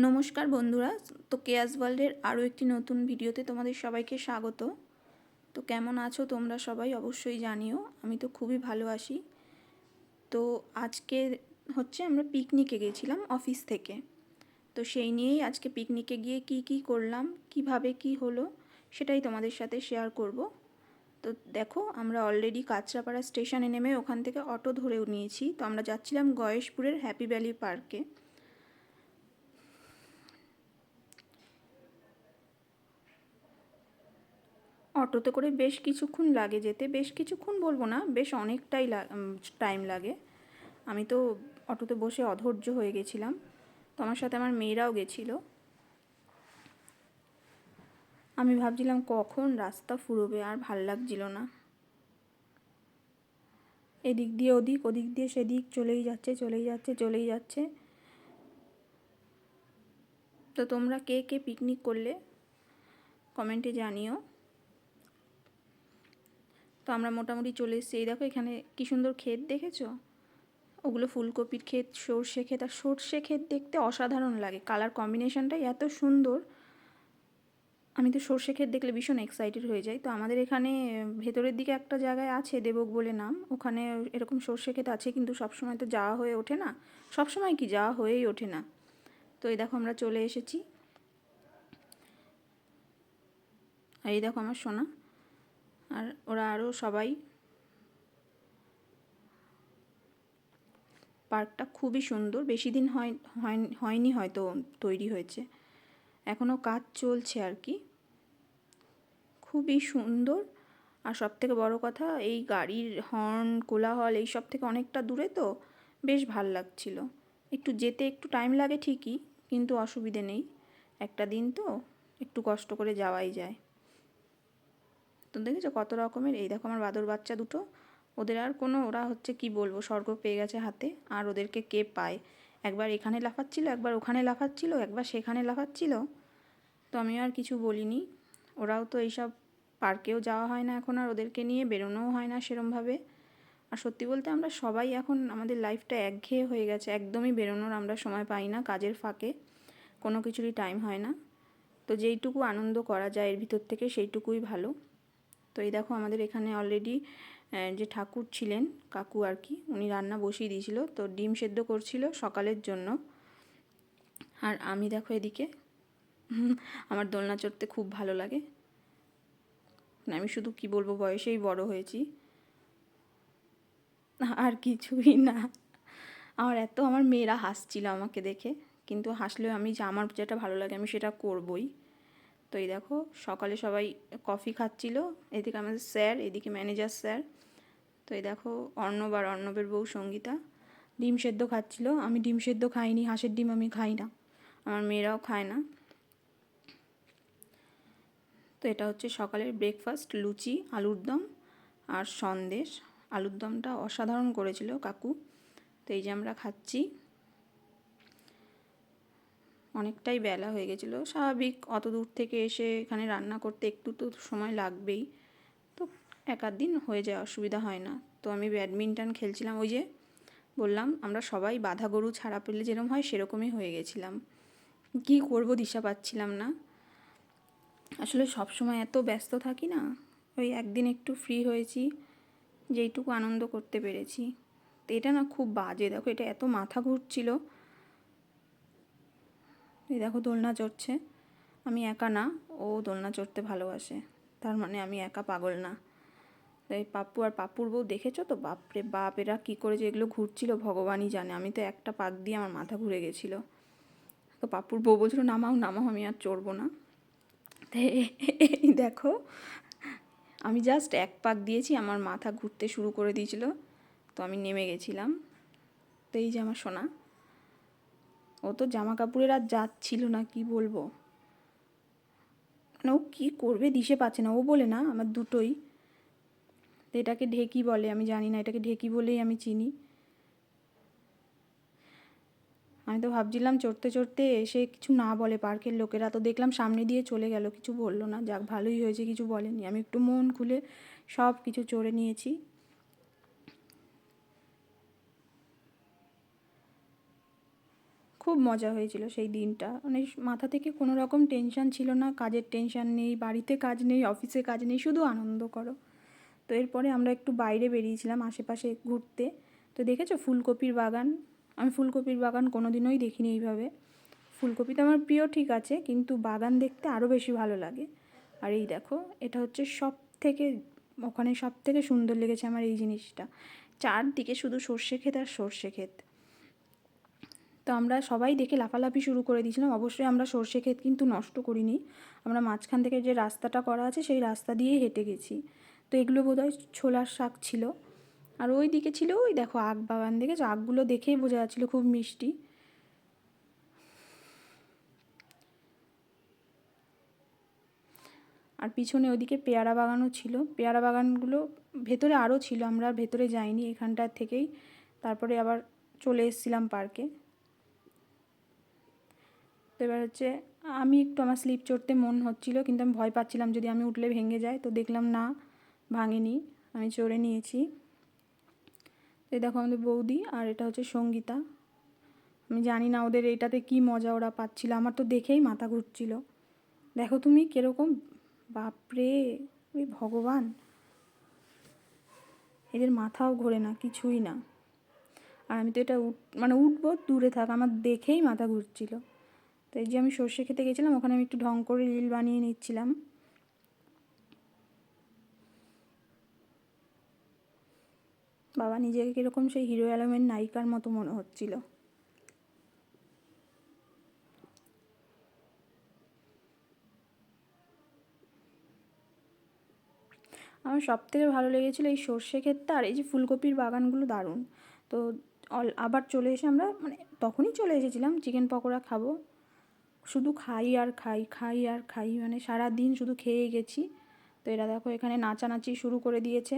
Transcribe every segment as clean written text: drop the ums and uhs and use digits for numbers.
নমস্কার বন্ধুরা, তো কেয়াস ওয়ার্ল্ডের আরও একটি নতুন ভিডিওতে তোমাদের সবাইকে স্বাগত। তো কেমন আছো তোমরা সবাই অবশ্যই জানিও। আমি তো খুবই ভালো আছি। তো আজকে হচ্ছে আমরা পিকনিকে গেছিলাম অফিস থেকে। তো সেই নিয়েই আজকে পিকনিকে গিয়ে কি করলাম, কিভাবে কি হলো সেটাই তোমাদের সাথে শেয়ার করব। তো দেখো, আমরা অলরেডি কাঁচরাপাড়া স্টেশনে নেমে ওখান থেকে অটো ধরেও নিয়েছি। তো আমরা যাচ্ছিলাম গয়েশপুরের হ্যাপি ভ্যালি পার্কে। অটোতে করে বেশ কিছুক্ষণ লাগে যেতে, বেশ কিছুক্ষণ বলবো না, বেশ অনেকটাই টাইম লাগে। আমি তো অটোতে বসে অধৈর্য হয়ে গেছিলাম। তো আমার সাথে আমার মেয়েরাও গেছিলো। আমি ভাবছিলাম কখন রাস্তা ফুরোবে, আর ভাল লাগছিল না। এদিক দিয়ে ওদিক, ওদিক দিয়ে সেদিক, চলেই যাচ্ছে। তো তোমরা কে কে পিকনিক করলে কমেন্টে জানিও। তো আমরা মোটামুটি চলে এসেছি। এই দেখো, এখানে কি সুন্দর ক্ষেত দেখেছো? ওগুলো ফুলকপির ক্ষেত, সর্ষে ক্ষেত। আর সর্ষে ক্ষেত দেখতে অসাধারণ লাগে, কালার কম্বিনেশনটাই এত সুন্দর। আমি তো সর্ষে ক্ষেত দেখলে ভীষণ এক্সাইটেড হয়ে যাই। তো আমাদের এখানে ভেতরের দিকে একটা জায়গায় আছে, দেবক বলে নাম, ওখানে এরকম সর্ষে ক্ষেত আছে, কিন্তু সবসময় তো যাওয়া হয়ে ওঠে না। সবসময় কি যাওয়া হয়েই ওঠে না। তো এই দেখো আমরা চলে এসেছি। আর এই দেখো আমার সোনা, আর ওরা আরও সবাই। পার্কটা খুবই সুন্দর, বেশি দিন হয়নি হয়তো তৈরি হয়েছে, এখনও কাজ চলছে আর কি। খুবই সুন্দর। আর সবথেকে বড় কথা, এই গাড়ির হর্ন কোলাহল এই সব থেকে অনেকটা দূরে, তো বেশ ভাল লাগছিল। একটু যেতে একটু টাইম লাগে ঠিকই, কিন্তু অসুবিধে নেই, একটা দিন তো একটু কষ্ট করে যাওয়াই যায়। তো দেখেছো কত রকমের। এই দেখো আমার বাদর বাচ্চা দুটো, ওদের আর কোনো, ওরা হচ্ছে কি বলবো, স্বর্গ পেয়ে গেছে হাতে। আর ওদেরকে কে পায়, একবার এখানে লাফাচ্ছিল, একবার ওখানে লাফাচ্ছিল, একবার সেখানে লাফাচ্ছিল। তো আমি আর কিছু বলিনি। ওরাও তো এইসব, পার্কেও যাওয়া হয় না এখন, আর ওদেরকে নিয়ে বেরোনোও হয় না সেরমভাবে। আর সত্যি বলতে আমরা সবাই এখন, আমাদের লাইফটা একঘেয়ে হয়ে গেছে, একদমই বেরোনোর আমরা সময় পাই না, কাজের ফাঁকে কোনো কিছুরই টাইম হয় না। তো যেইটুকু আনন্দ করা যায় এর ভিতর থেকে সেইটুকুই ভালো। তো এই দেখো আমাদের এখানে অলরেডি যে ঠাকুর ছিলেন, কাকু আর কি, উনি রান্না বসিয়ে দিয়েছিল। তো ডিম সেদ্ধ করছিল সকালের জন্য। আর আমি দেখো এদিকে আমার দোলনা চড়তে খুব ভালো লাগে। আমি শুধু কি বলবো, বয়সেই বড় হয়েছি, আর কিছুই না। আমার মেয়েরা হাসছিল আমাকে দেখে, কিন্তু হাসলেও আমি যে আমার যেটা ভালো লাগে আমি সেটা করবই। তো এই দেখো সকালে সবাই কফি খাচ্ছিল, এদিকে আমাদের স্যার, এদিকে ম্যানেজার স্যার। তো এই দেখো অর্ণব আর অর্ণবের বউ সঙ্গীতা ডিম সেদ্ধ খাচ্ছিল। আমি ডিম সেদ্ধ খাইনি, হাঁসের ডিম আমি খাই না, আমার মেয়েরাও খায় না। তো এটা হচ্ছে সকালের ব্রেকফাস্ট, লুচি, আলুর দম আর সন্দেশ। আলুর দমটা অসাধারণ করেছিল কাকু। তো এই যে আমরা খাচ্ছি। অনেকটাই বেলা হয়ে গেছিলো, স্বাভাবিক, অত দূর থেকে এসে এখানে রান্না করতে একটু তো সময় লাগবেই। তো এক আধ দিন হয়ে যায়, অসুবিধা হয় না। তো আমি ব্যাডমিন্টন খেলছিলাম, ওই যে বললাম আমরা সবাই বাঁধা গরু ছাড়া পেলে যেরকম হয় সেরকমই হয়ে গেছিলাম। কি করব দিশা পাচ্ছিলাম না। আসলে সব সময় এত ব্যস্ত থাকি না, ওই একদিন একটু ফ্রি হয়েছি, যেইটুকু আনন্দ করতে পেরেছি। তো এটা না খুব বাজে, দেখো এটা এত মাথা ঘুরছিল। এই দেখো দোলনা চড়ছে, আমি একা না, ও দোলনা চড়তে ভালোবাসে, তার মানে আমি একা পাগল না। এই পাপ্পু আর পাপ্পুর বউ দেখেছো তো, বাপরে বাপ, এরা কী করে যে এগুলো ঘুরছিল ভগবানই জানে। আমি তো একটা পাক দিয়ে আমার মাথা ঘুরে গেছিলো। তো পাপ্পুর বউ বলছিল নামাও নামাও, আমি আর চড়বো না। এই দেখো আমি জাস্ট এক পাক দিয়েছি, আমার মাথা ঘুরতে শুরু করে দিয়েছিল, তো আমি নেমে গেছিলাম। তো এই যে আমার সোনা, ও তো জামা কাপড়ের আর যাচ্ছিল না, কি বলবো, মানে ও কী করবে দিশে পাচ্ছে না। ও বলে না, আমার দুটোই। তো এটাকে ঢেকি বলে, আমি জানি না, এটাকে ঢেকি বলেই আমি চিনি। আমি তো ভাবছিলাম চড়তে চড়তে এসে কিছু না বলে পার্কের লোকেরা, তো দেখলাম সামনে দিয়ে চলে গেল, কিছু বললো না, যাক ভালোই হয়েছে কিছু বলেনি। আমি একটু মন খুলে সব কিছু চড়ে নিয়েছি। খুব মজা হয়েছিল সেই দিনটা, মানে মাথা থেকে কোনো রকম টেনশান ছিল না, কাজের টেনশান নেই, বাড়িতে কাজ নেই, অফিসে কাজ নেই, শুধু আনন্দ করো। তো এরপরে আমরা একটু বাইরে বেরিয়েছিলাম আশেপাশে ঘুরতে। তো দেখেছো ফুলকপির বাগান, আমি ফুলকপির বাগান কোনো দিনই দেখিনি এইভাবে। ফুলকপি তো আমার প্রিয় ঠিক আছে, কিন্তু বাগান দেখতে আরও বেশি ভালো লাগে। আর এই দেখো, এটা হচ্ছে সব থেকে, ওখানে সব থেকে সুন্দর লেগেছে আমার এই জিনিসটা, চারদিকে শুধু সর্ষে ক্ষেত আর সর্ষে ক্ষেত। তো আমরা সবাই দেখে লাফালাফি শুরু করে দিয়েছিলাম। অবশ্যই আমরা সর্ষে ক্ষেত কিন্তু নষ্ট করিনি, আমরা মাঝখান থেকে যে রাস্তাটা করা আছে সেই রাস্তা দিয়েই হেঁটে গেছি। তো এগুলো বোধহয় ছোলার শাক ছিল। আর ওই দিকে ছিল, ওই দেখো আখ বাগান, দেখেছো আখগুলো দেখেই বোঝা যাচ্ছিলো খুব মিষ্টি। আর পিছনে ওদিকে পেয়ারা বাগানও ছিল, পেয়ারা বাগানগুলো ভেতরে আরও ছিল, আমরা আর ভেতরে যাইনি, এখানটার থেকেই তারপরে আবার চলে এসেছিলাম পার্কে। তো এবার হচ্ছে আমি একটু, আমার স্লিপ চড়তে মন হচ্ছিলো, কিন্তু আমি ভয় পাচ্ছিলাম যদি আমি উঠলে ভেঙে যায়, তো দেখলাম না, ভাঙেনি, আমি চড়ে নিয়েছি। তো দেখো আমাদের বৌদি, আর এটা হচ্ছে সঙ্গীতা। আমি জানি না ওদের এটাতে কি মজা ওরা পাচ্ছিল, আমার তো দেখেই মাথা ঘুরছিল। দেখো তুমি কীরকম, বাপরে, ওই ভগবান, এদের মাথাও ঘোরে না, কিছুই না। আর আমি তো এটা মানে উঠবো দূরে থাক, আমার দেখেই মাথা ঘুরছিল। তো এই যে আমি সর্ষে খেতে গেছিলাম, ওখানে আমি একটু ঢং করে রিল বানিয়ে নিচ্ছিলাম। বাবা, নিজেকে কীরকম সেই হিরো আলমের নায়িকার মতো মনে হচ্ছিল। আমার সবথেকে ভালো লেগেছিলো এই সর্ষে ক্ষেতটা, আর এই যে ফুলকপির বাগানগুলো দারুণ। তো আবার চলে এসে আমরা, মানে তখনই চলে এসেছিলাম চিকেন পকোড়া খাবো, শুধু খাই আর খাই, খাই আর খাই, মানে সারা দিন শুধু খেয়ে গেছি। তো এরা দেখো এখানে নাচানাচি শুরু করে দিয়েছে।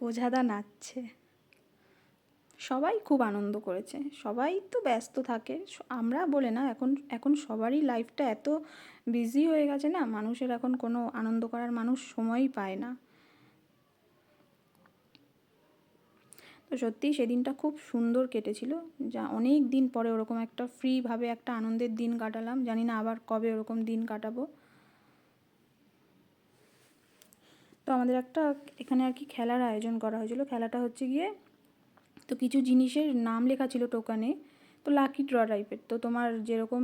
ওঝাদা নাচছে, সবাই খুব আনন্দ করেছে, সবাই তো ব্যস্ত থাকে, আমরা বলে না, এখন এখন সবারই লাইফটা এত বিজি হয়ে গেছে না, মানুষের এখন কোনো আনন্দ করার মানুষ সময়ই পায় না। তো সত্যিই সেদিনটা খুব সুন্দর কেটেছিল, যা অনেক দিন পরে ওরকম একটা ফ্রিভাবে একটা আনন্দের দিন কাটালাম, জানি না আবার কবে ওরকম দিন কাটাবো। তো আমাদের একটা এখানে আর কি খেলার আয়োজন করা হয়েছিল, খেলাটা হচ্ছে গিয়ে, তো কিছু জিনিসের নাম লেখা ছিল টোকানে, তো লাকি ড্র টাইপের, তো তোমার যেরকম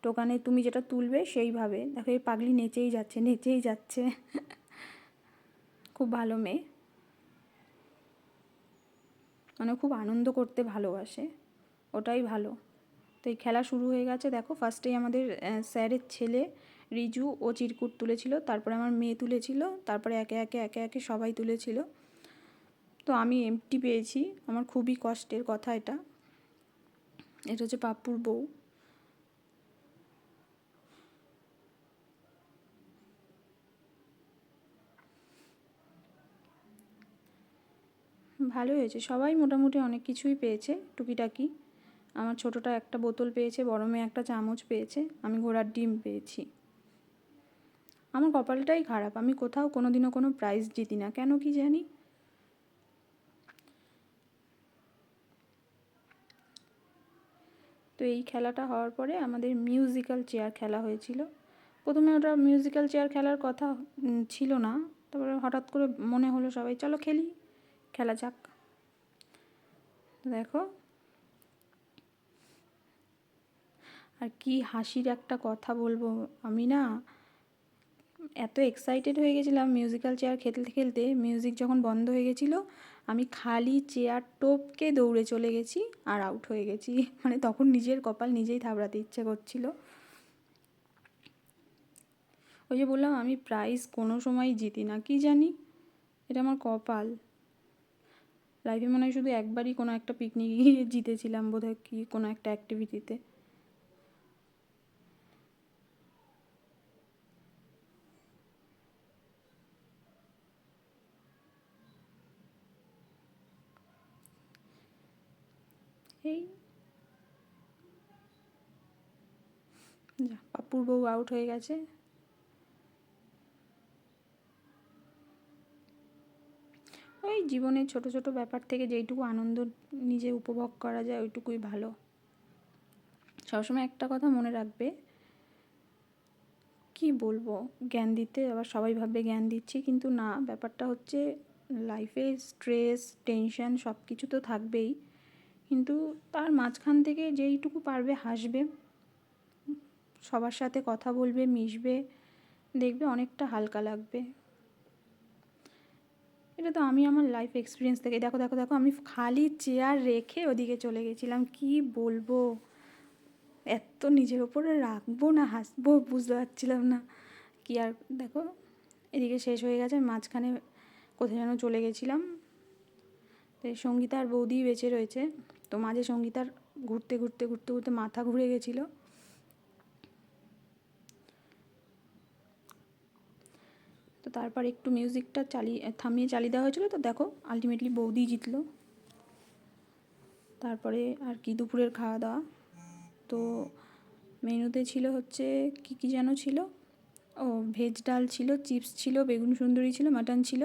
টোকানে তুমি যেটা তুলবে সেইভাবে, দেখো এই পাগলি নেচেই যাচ্ছে, নেচেই যাচ্ছে। খুব ভালো মেয়ে, মানে খুব আনন্দ করতে ভালোবাসে, ওটাই ভালো। তো এই খেলা শুরু হয়ে গেছে, দেখো ফার্স্টেই আমাদের স্যারের ছেলে রিজু ও চিরকুট তুলেছিল, তারপরে আমার মেয়ে তুলেছিল, তারপরে একে একে একে একে সবাই তুলেছিল। তো আমি এমটি পেয়েছি, আমার খুবই কষ্টের কথা এটা। এটা হচ্ছে পাপ্পুর বউ। ভালোই হয়েছে, সবাই মোটামুটি অনেক কিছুই পেয়েছে টুকিটাকি। আমার ছোটোটা একটা বোতল পেয়েছে, বড় মেয়ে একটা চামচ পেয়েছে, আমি ঘোড়ার ডিম পেয়েছি। আমার কপালটাই খারাপ, আমি কোথাও কোনো দিনও কোনো প্রাইজ জিতি না, কেন কি জানি। তো এই খেলাটা হওয়ার পরে আমাদের মিউজিক্যাল চেয়ার খেলা হয়েছিল। প্রথমে ওটা মিউজিক্যাল চেয়ার খেলার কথা ছিল না, তারপরে হঠাৎ করে মনে হলো সবাই চলো খেলি, খেলা যাক। দেখো, আর কি হাসির একটা কথা বলবো, আমি না এত এক্সাইটেড হয়ে গেছিলাম মিউজিক্যাল চেয়ার খেলতে খেলতে, মিউজিক যখন বন্ধ হয়ে গেছিলো আমি খালি চেয়ার টপকে দৌড়ে চলে গেছি আর আউট হয়ে গেছি। মানে তখন নিজের কপাল নিজেই থাবড়াতে ইচ্ছে করছিল। ওই যে বললাম আমি প্রাইজ কোনো সময় জিতি না, কি জানি, এটা আমার কপাল। লাইফে মনে হয় শুধু একবারই কোনো একটা পিকনিকে গিয়ে জিতেছিলাম বোধহয়, কি কোনো একটা অ্যাক্টিভিটিতে। এই যা, পাপ্পুর বউ আউট হয়ে গেছে। ওই জীবনের ছোট ছোট ব্যাপার থেকে যেইটুকু আনন্দ নিজে উপভোগ করা যায় ওইটুকুই ভালো। সবসময় একটা কথা মনে রাখবে, কি বলবো, জ্ঞান দিতে আবার সবাই ভাববে জ্ঞান দিচ্ছি, কিন্তু না, ব্যাপারটা হচ্ছে লাইফে স্ট্রেস টেনশন সব কিছু তো থাকবেই, কিন্তু তার মাঝখান থেকে যেইটুকু পারবে হাসবে, সবার সাথে কথা বলবে, মিশবে, দেখবে অনেকটা হালকা লাগবে। এটা তো আমি আমার লাইফ এক্সপিরিয়েন্স থেকে, দেখো দেখো দেখো, আমি খালি চেয়ার রেখে ওদিকে চলে গেছিলাম। কি বলবো, এত নিজের ওপরে রাখবো না হাসবো বুঝতে পারছিলাম না কি। আর দেখো এদিকে শেষ হয়ে গেছে, মাঝখানে কোথায় যেন চলে গেছিলাম। তো সঙ্গীতা আর বৌদি বেঁচে রয়েছে, তো মাঝে সঙ্গীতার ঘুরতে ঘুরতে ঘুরতে ঘুরতে মাথা ঘুরে গেছিলো। তো তারপর একটু মিউজিকটা থামিয়ে চালিয়ে দেওয়া হয়েছিলো। তো দেখো আলটিমেটলি বৌদি জিতলো। তারপরে আর কি দুপুরের খাওয়া দাওয়া, তো মেনুতে ছিল হচ্ছে কী কী যেন ছিল, ও ভেজ ডাল ছিল, চিপস ছিল, বেগুন সুন্দরী ছিল, মাটন ছিল।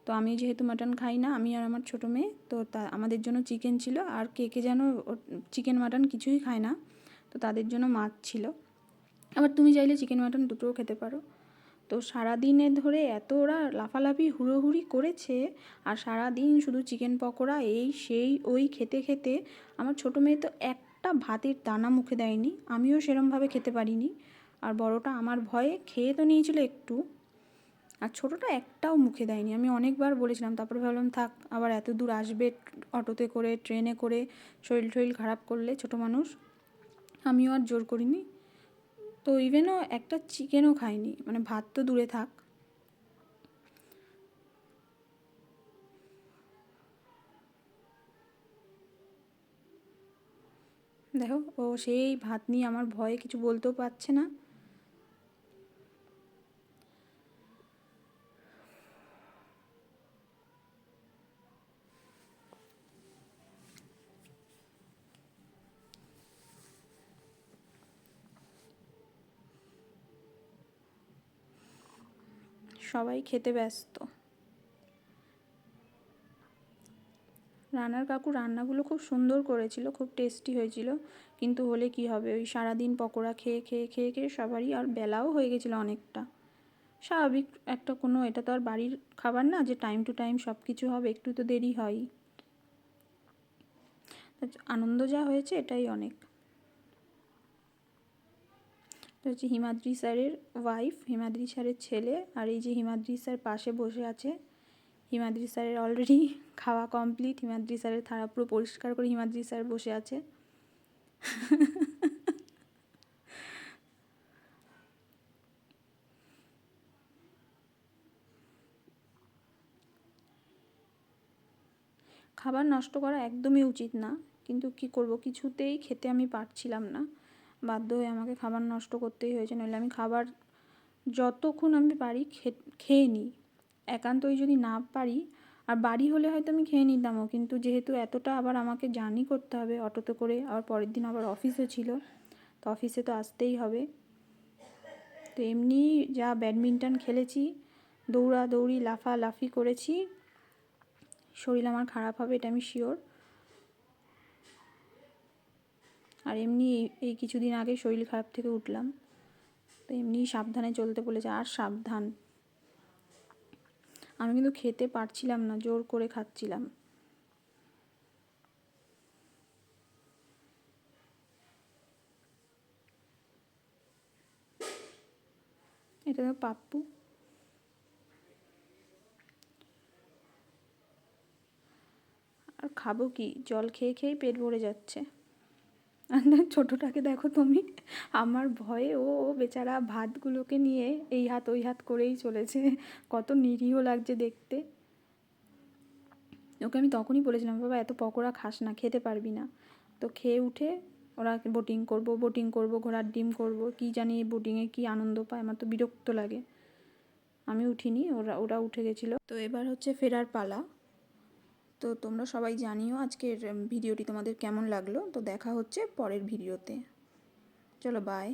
তো আমি যেহেতু মাটন খাই না, আমি আর আমার ছোটো মেয়ে, তো আমাদের জন্য চিকেন ছিল। আর কে কে যেন চিকেন মাটন কিছুই খায় না, তো তাদের জন্য মাছ ছিল। আবার তুমি চাইলে চিকেন মাটন দুটোও খেতে পারো। তো সারাদিনে ধরে এত ওরা লাফালাফি হুড়োহুড়ি করেছে, আর সারাদিন শুধু চিকেন পকোড়া এই সেই ওই খেতে খেতে আমার ছোটো মেয়ে তো একটা ভাতের দানা মুখে দেয়নি, আমিও সেরমভাবে খেতে পারিনি। আর বড়টা আমার ভয়ে খেয়ে তো নিয়েছিল একটু, আর ছোটোটা একটাও মুখে দেয়নি। আমি অনেকবার বলেছিলাম, তারপরে ভাবলাম থাক, আবার এত দূর আসবে অটোতে করে ট্রেনে করে, শরীর খারাপ করলে ছোটো মানুষ, আমিও আর জোর করিনি। তো ইভেনও একটা চিকেনও খাইনি, মানে ভাত তো দূরে থাক। দেখো ও সেই ভাত নিয়ে আমার ভয়ে কিছু বলতেও পারছে না। সবাই খেতে ব্যস্ত। রান্নার কাকু রান্নাগুলো খুব সুন্দর করেছিল, খুব টেস্টি হয়েছিল, কিন্তু হলে কি হবে, ওই সারাদিন পকোড়া খেয়ে খেয়ে খেয়ে খেয়ে সবারই আর বেলাও হয়ে গেছিলো অনেকটা। স্বাভাবিক একটা, কোনো এটা তো আর বাড়ির খাবার না যে টাইম টু টাইম সব কিছু হবে, একটু তো দেরি হয়ই। আনন্দ যা হয়েছে এটাই অনেক। তো হচ্ছে হিমাদ্রি স্যারের ওয়াইফ, হিমাদ্রি স্যারের ছেলে, আর এই যে হিমাদ্রি স্যার পাশে বসে আছে। হিমাদ্রি স্যারের অলরেডি খাওয়া কমপ্লিট, হিমাদ্রি স্যারের থালা পুরো পরিষ্কার করে হিমাদ্রি স্যার বসে আছে। খাবার নষ্ট করা একদমই উচিত না, কিন্তু কি করব, কিছুতেই খেতে আমি পারছিলাম না, বাধ্য হয়ে আমাকে খাবার নষ্ট করতেই হয়েছে। নইলে আমি খাবার যতক্ষণ আমি পারি খেয়ে নিই, একান্তই যদি না পারি, আর বাড়ি হলে হয়তো আমি খেয়ে নিতামও, কিন্তু যেহেতু এতটা আবার আমাকে জার্নি করতে হবে অটোতে করে, আবার পরের দিন আবার অফিসও ছিল, তো অফিসে তো আসতেই হবে। তো এমনি যা ব্যাডমিন্টন খেলেছি, দৌড়াদৌড়ি লাফালাফি করেছি, শরীর আমার খারাপ হবে এটা আমি শিওর। আর এমনি এই কিছুদিন আগে শরীর খারাপ থেকে উঠলাম, তো এমনি সাবধানে চলতে বলেছে, আর সাবধান। আমি কিন্তু খেতে পারছিলাম না, জোর করে খাচ্ছিলাম। এটা তো পাপ্পু। আর খাবো কি, জল খেয়ে খেয়েই পেট ভরে যাচ্ছে। আর ছোটোটাকে দেখো তুমি, আমার ভয়ে ও বেচারা ভাতগুলোকে নিয়ে এই হাত ওই হাত করেই চলেছে, কত নিরীহ লাগছে দেখতে। ওকে আমি তখনই বলেছিলাম, বাবা এত পকোড়া খাস না, খেতে পারবি না। তো খেয়ে উঠে ওরা বোটিং করব, ঘোড়ার ডিম করব, কি জানি এই বোটিংয়ে কী আনন্দ পায়, আমার তো বিরক্ত লাগে। আমি উঠিনি, ওরা উঠে গেছিলো। তো এবার হচ্ছে ফেরার পালা। তো তোমরা সবাই জানিও আজকের ভিডিওটি তোমাদের কেমন লাগলো। তো দেখা হচ্ছে পরের ভিডিওতে। চলো বাই।